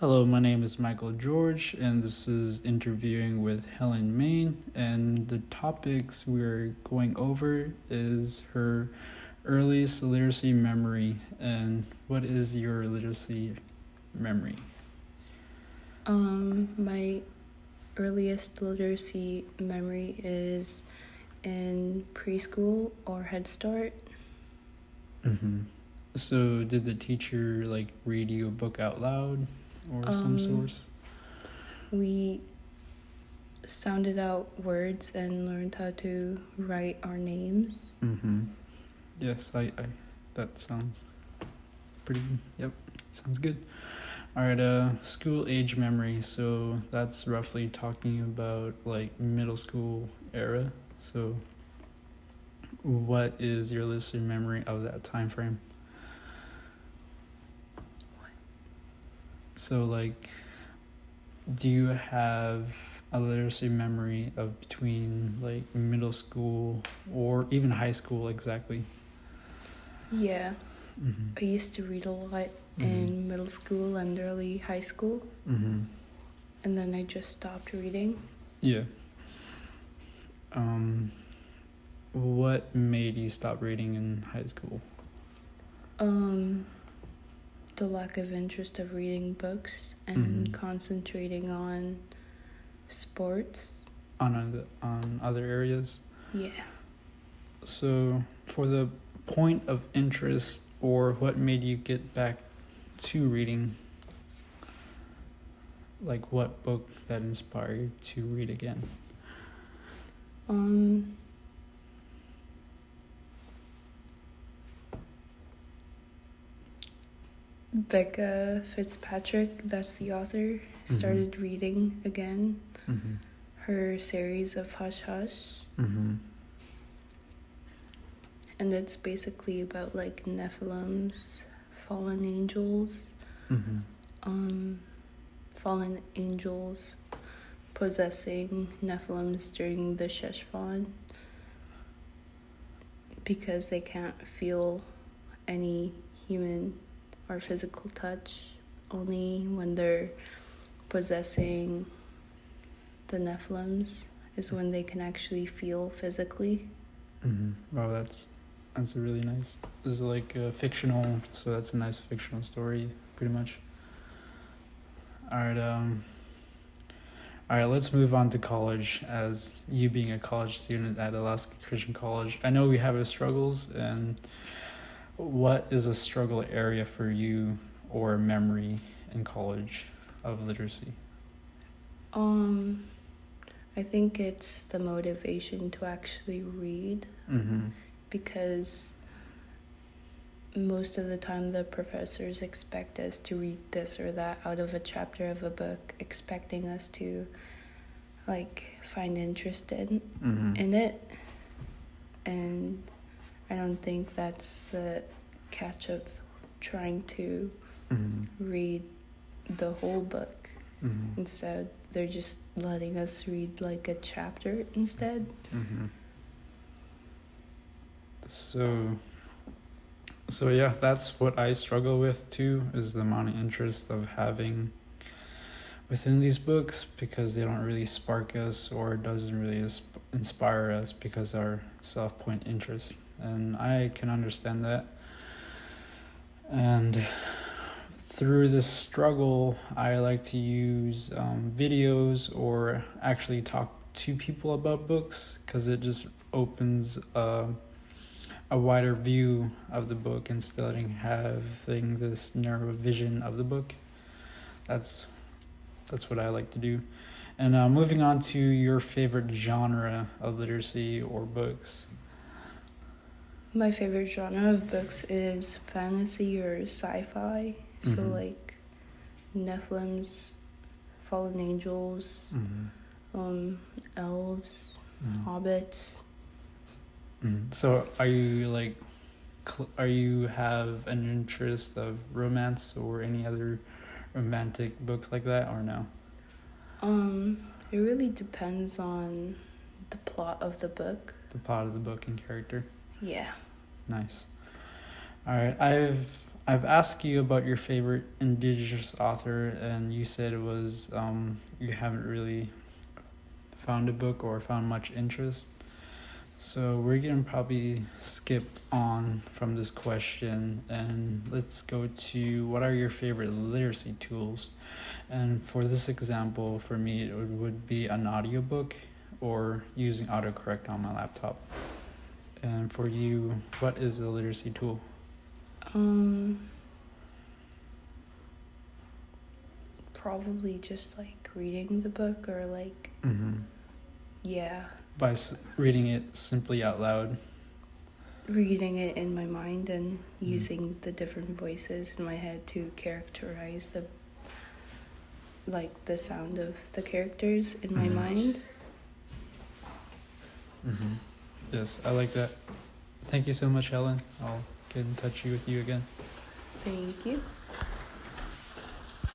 Hello, my name is Michael George, and this is interviewing with Helen Main. And the topics we're going over is her earliest literacy memory. And what is your literacy memory? My earliest literacy memory is in preschool or Head Start. Mm-hmm. So, did the teacher read you a book out loud or some source? We sounded out words and learned how to write our names. Mm-hmm. Yes, I that sounds pretty. Yep, sounds good. All right, school age memory. So that's roughly talking about middle school era. So what is your literacy memory of that time frame? So do you have a literacy memory of between middle school or even high school exactly? Yeah. Mm-hmm. I used to read a lot in middle school and early high school. Mm-hmm. And then I just stopped reading. Yeah. What made you stop reading in high school? The lack of interest of reading books and concentrating on sports. On other areas? Yeah. So for the point of interest, or what made you get back to reading? What book that inspired you to read again? Becca Fitzpatrick, that's the author, started reading again her series of Hush Hush. And it's basically about Nephilims, fallen angels, fallen angels possessing Nephilims during the Sheshvan because they can't feel any human or physical touch. Only when they're possessing the Nephilims is when they can actually feel physically. Wow, that's a really nice. This is a fictional, so that's a nice fictional story, pretty much. All right, let's move on to college. As you being a college student at Alaska Christian College, I know we have our struggles, and what is a struggle area for you or memory in college of literacy? I think it's the motivation to actually read, because most of the time the professors expect us to read this or that out of a chapter of a book, expecting us to find interest in it. And I don't think that's the catch of trying to read the whole book. Instead, they're just letting us read a chapter instead. So yeah, that's what I struggle with too, is the amount of interest of having within these books, because they don't really spark us or doesn't really inspire us because our self-point interest. And I can understand that. And through this struggle, I like to use videos or actually talk to people about books, because it just opens a wider view of the book instead of having this narrow vision of the book. That's what I like to do. And moving on to your favorite genre of literacy or books. My favorite genre of books is fantasy or sci-fi. So Nephilims, fallen angels, elves, hobbits. So are you are you have an interest of romance or any other romantic books like that, or no? It really depends on the plot of the book. The plot of the book and character. Yeah. Nice. All right, I've asked you about your favorite indigenous author, and you said it was you haven't really found a book or found much interest. So we're gonna probably skip on from this question and let's go to what are your favorite literacy tools? And for this example, for me, it would be an audiobook or using autocorrect on my laptop. And for you, what is a literacy tool? Probably just like reading the book or like, yeah, By reading it simply out loud. reading it in my mind and using the different voices in my head to characterize the sound of the characters in my mind. Yes, I like that. Thank you so much, Helen. I'll get in touch with you again. Thank you.